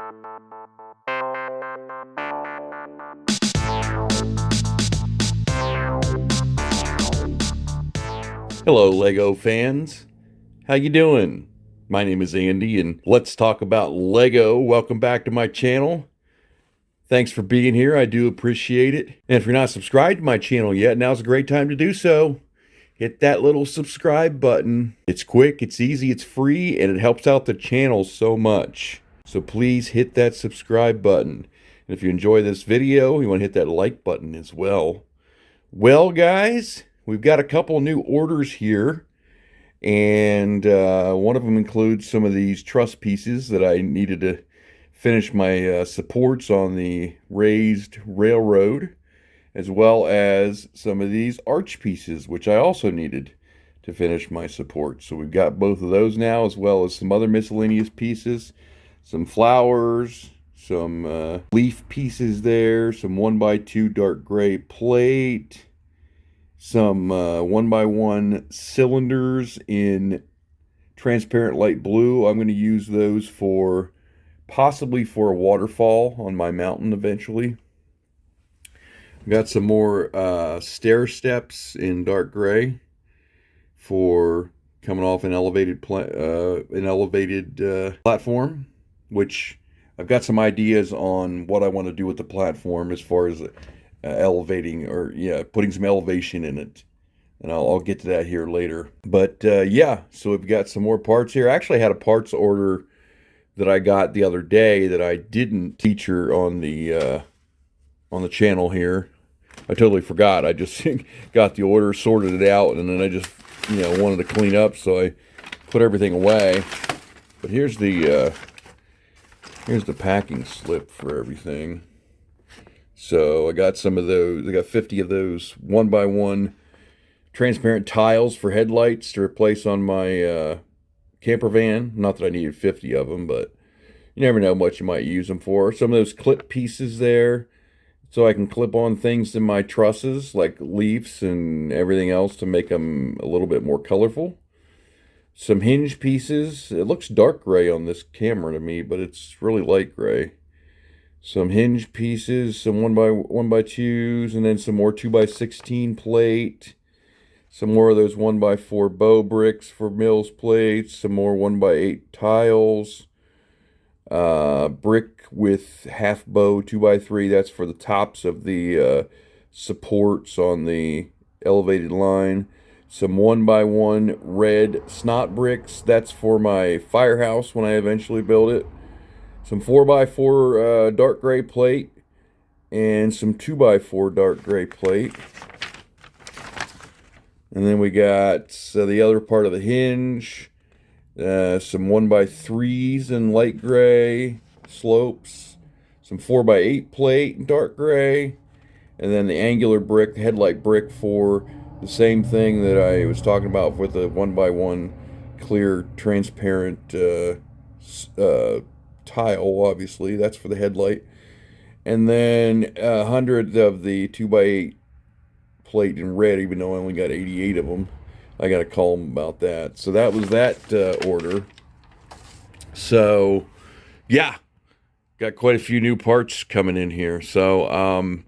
Hello, Lego fans. How you doing? My name is Andy, and let's talk about Lego. Welcome back to my channel. Thanks for being here. I do appreciate it. And if you're not subscribed to my channel yet, now's a great time to do so. Hit that little subscribe button. It's quick, it's easy, it's free, and it helps out the channel so much. So please hit that subscribe button. And if you enjoy this video, you want to hit that like button as well. Well, guys, we've got a couple new orders here. And one of them includes some of these truss pieces that I needed to finish my supports on the raised railroad, as well as some of these arch pieces, which I also needed to finish my supports. So we've got both of those now, as well as some other miscellaneous pieces, some flowers, some leaf pieces there, some 1x2 dark gray plate, some 1x1 cylinders in transparent light blue. I'm going to use those for possibly for a waterfall on my mountain eventually. Got some more stair steps in dark gray for coming off an elevated platform, which I've got some ideas on what I want to do with the platform as far as elevating, or putting some elevation in it, and I'll get to that here later. But yeah, so we've got some more parts here. I actually had a parts order that I got the other day that I didn't feature on the channel here. I totally forgot. I just got the order, sorted it out, and then I just wanted to clean up, so I put everything away. But here's the packing slip for everything. So I got some of those. I got 50 of those 1x1 transparent tiles for headlights to replace on my camper van. Not that I needed 50 of them, but you never know what you might use them for. Some of those clip pieces there, so I can clip on things in my trusses, like leaves and everything else, to make them a little bit more colorful. Some hinge pieces. It looks dark gray on this camera to me, but it's really light gray. Some hinge pieces, some 1x1x2s, and then some more 2x16 plate. Some more of those 1x4 bow bricks for mills plates. Some more 1x8 tiles. Brick with half bow 2x3. That's for the tops of the supports on the elevated line. Some 1x1 red snot bricks. That's for my firehouse when I eventually build it. Some 4x4 dark gray plate, and some 2x4 dark gray plate. And then we got the other part of the hinge, some 1x3s in light gray slopes, some 4x8 plate in dark gray, and then the angular brick, the headlight brick, for the same thing that I was talking about with the 1x1 clear transparent tile. Obviously that's for the headlight. And then 100 of the 2x8 plate in red, even though I only got 88 of them. I gotta call them about that. So that was that order. So yeah, got quite a few new parts coming in here. So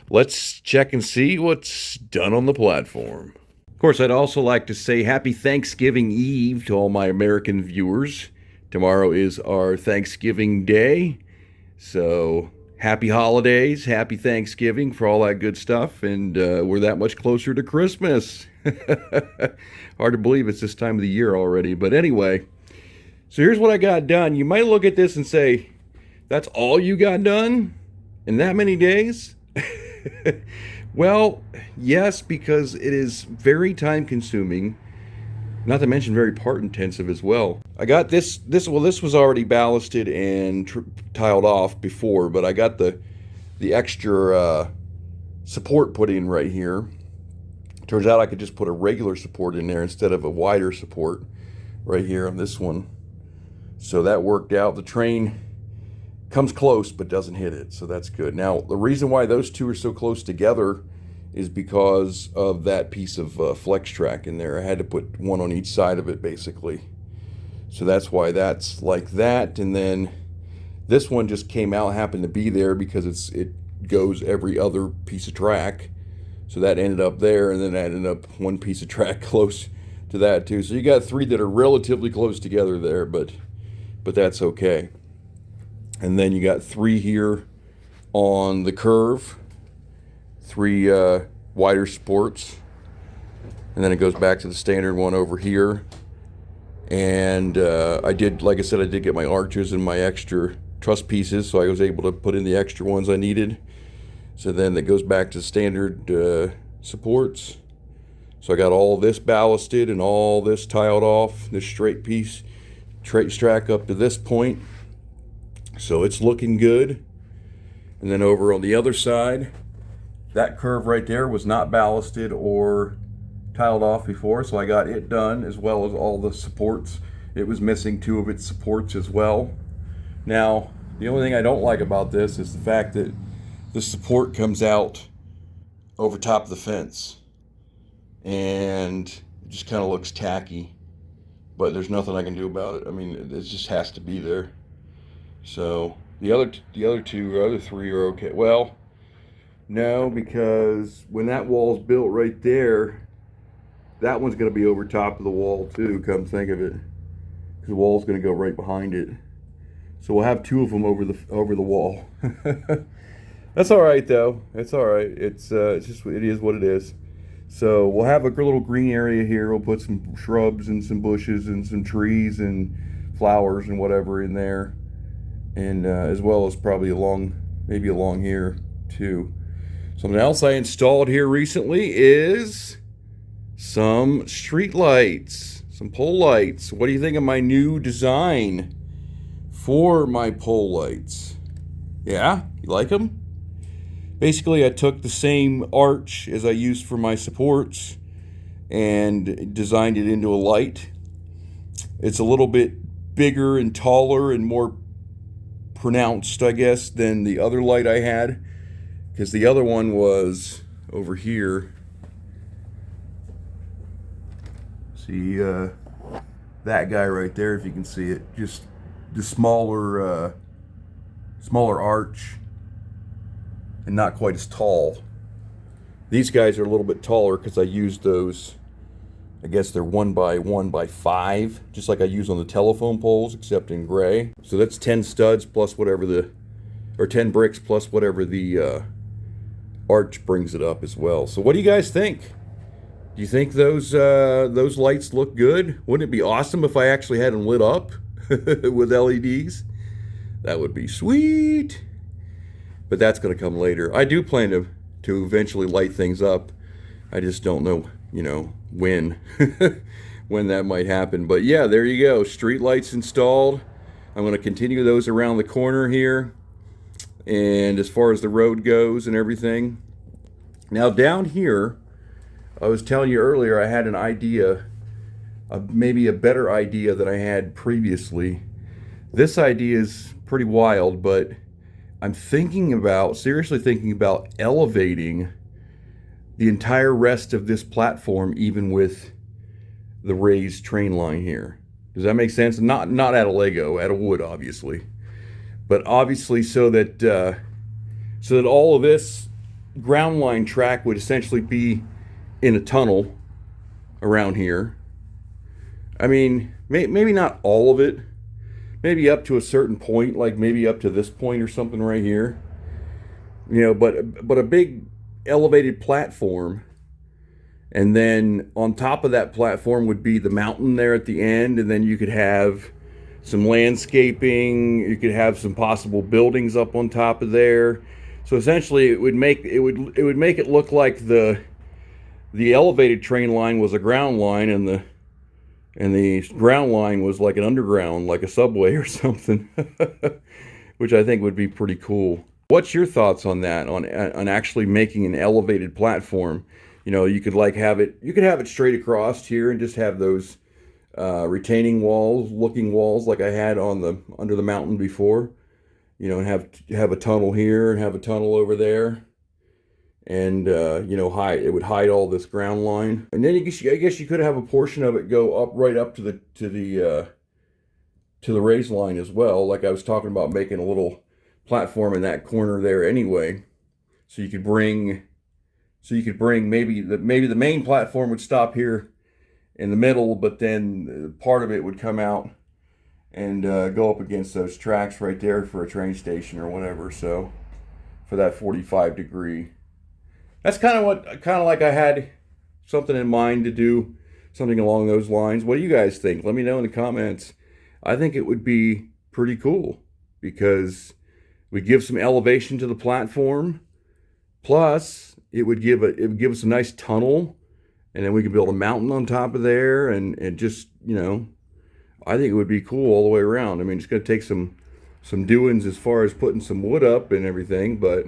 let's check and see what's done on the platform. Of course, I'd also like to say happy Thanksgiving Eve to all my American viewers. Tomorrow is our Thanksgiving Day, so happy holidays, happy Thanksgiving for all that good stuff, and we're that much closer to Christmas. Hard to believe it's this time of the year already, but anyway, so here's what I got done. You might look at this and say, that's all you got done in that many days? Well, yes, because it is very time consuming. Not to mention very part intensive as well. I got this was already ballasted and tiled off before, but I got the extra support put in right here. Turns out I could just put a regular support in there instead of a wider support right here on this one. So that worked out. The train comes close but doesn't hit it, so that's good. Now, the reason why those two are so close together is because of that piece of flex track in there. I had to put one on each side of it, basically. So that's why that's like that. And then This one just came out, happened to be there because it goes every other piece of track. So that ended up there, and then that ended up one piece of track close to that too. So you got three that are relatively close together there, but that's okay. And then you got three here on the curve, three wider sports, and then it goes back to the standard one over here. And I did, like I said, I did get my arches and my extra truss pieces, so I was able to put in the extra ones I needed. So then it goes back to standard supports. So I got all this ballasted and all this tiled off, this straight piece, straight track up to this point. So it's looking good. And then over on the other side, that curve right there was not ballasted or tiled off before, so I got it done, as well as all the supports. It was missing two of its supports as well. Now, the only thing I don't like about this is the fact that the support comes out over top of the fence, and it just kind of looks tacky, but there's nothing I can do about it. I mean, it just has to be there. So the other three are okay. Well, no, because when that wall's built right there, that one's going to be over top of the wall too, come think of it. Because the wall's going to go right behind it. So we'll have two of them over the wall. That's all right though. It's all right. It's just, it is what it is. So we'll have a little green area here. We'll put some shrubs and some bushes and some trees and flowers and whatever in there. And as well as probably maybe along here too. Something else I installed here recently is some street lights, some pole lights. What do you think of my new design for my pole lights? Yeah, you like them? Basically, I took the same arch as I used for my supports and designed it into a light. It's a little bit bigger and taller and more pronounced, I guess, than the other light I had, because the other one was over here. See that guy right there, if you can see it, just the smaller arch and not quite as tall. These guys are a little bit taller because I used those, I guess they're 1x1x5, just like I use on the telephone poles, except in gray. So that's 10 studs plus whatever or 10 bricks plus whatever the arch brings it up as well. So what do you guys think? Do you think those lights look good? Wouldn't it be awesome if I actually had them lit up with LEDs? That would be sweet. But that's going to come later. I do plan to eventually light things up. I just don't know, when when that might happen. But yeah, there you go. Street lights installed. I'm going to continue those around the corner here. And as far as the road goes and everything. Now down here, I was telling you earlier, I had an idea, maybe a better idea than I had previously. This idea is pretty wild, but I'm seriously thinking about elevating the entire rest of this platform, even with the raised train line here. Does that make sense? Not out of Lego, out of wood, obviously. But obviously so that all of this ground line track would essentially be in a tunnel around here. I mean, maybe not all of it. Maybe up to a certain point, like maybe up to this point or something right here. But a big elevated platform. And then on top of that platform would be the mountain there at the end. And then you could have some landscaping. You could have some possible buildings up on top of there. So essentially it would make it look like the elevated train line was a ground line, and the ground line was like an underground, like a subway or something, which I think would be pretty cool. What's your thoughts on that? On actually making an elevated platform? You could have it straight across here and just have those retaining walls, looking walls, like I had under the mountain before. And have a tunnel here and have a tunnel over there. And it would hide all this ground line, and then I guess you could have a portion of it go right up to to the raised line as well. Like I was talking about making a little platform in that corner there anyway. So you could bring maybe the main platform would stop here in the middle, but then part of it would come out and go up against those tracks right there for a train station or whatever. So for that 45 degree, that's kind of like I had something in mind to do, something along those lines. What do you guys think? Let me know in the comments. I think it would be pretty cool because we give some elevation to the platform. Plus, it would give us a nice tunnel, and then we could build a mountain on top of there, and just, you know, I think it would be cool all the way around. I mean, it's going to take some doings as far as putting some wood up and everything, but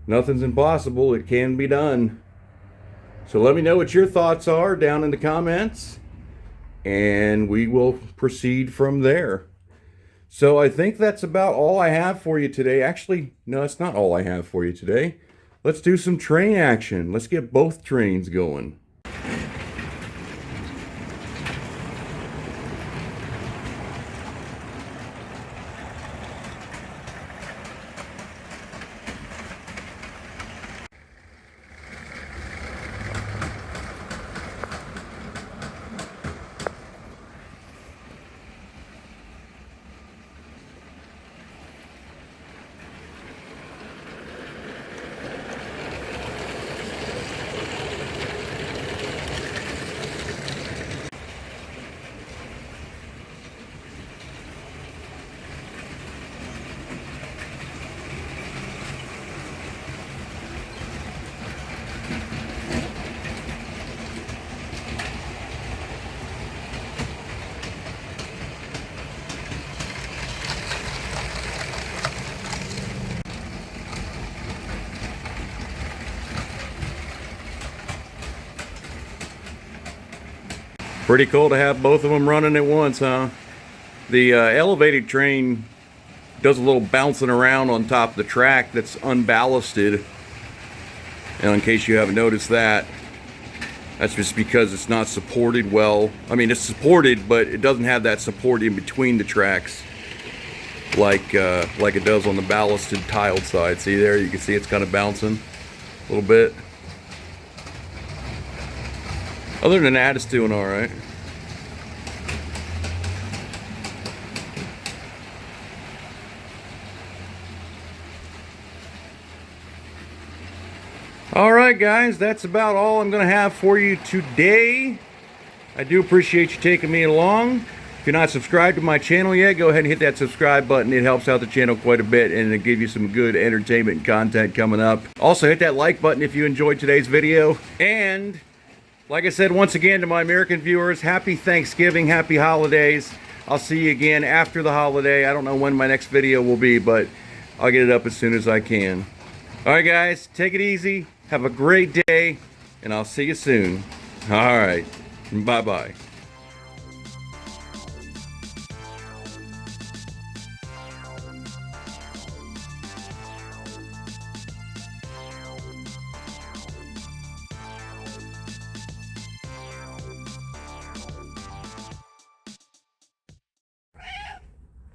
nothing's impossible. It can be done. So let me know what your thoughts are down in the comments, and we will proceed from there. So I think that's about all I have for you today. Actually, no, it's not all I have for you today. Let's do some train action. Let's get both trains going. Pretty cool to have both of them running at once, huh? The elevated train does a little bouncing around on top of the track that's unballasted. And in case you haven't noticed that, that's just because it's not supported well. I mean, it's supported, but it doesn't have that support in between the tracks like it does on the ballasted tiled side. See there, you can see it's kind of bouncing a little bit. Other than that, it's doing all right. All right, guys, that's about all I'm going to have for you today. I do appreciate you taking me along. If you're not subscribed to my channel yet, go ahead and hit that subscribe button. It helps out the channel quite a bit, and it'll give you some good entertainment and content coming up. Also, hit that like button if you enjoyed today's video. And like I said, once again, to my American viewers, happy Thanksgiving, happy holidays. I'll see you again after the holiday. I don't know when my next video will be, but I'll get it up as soon as I can. All right, guys, take it easy. Have a great day, and I'll see you soon. All right, bye-bye.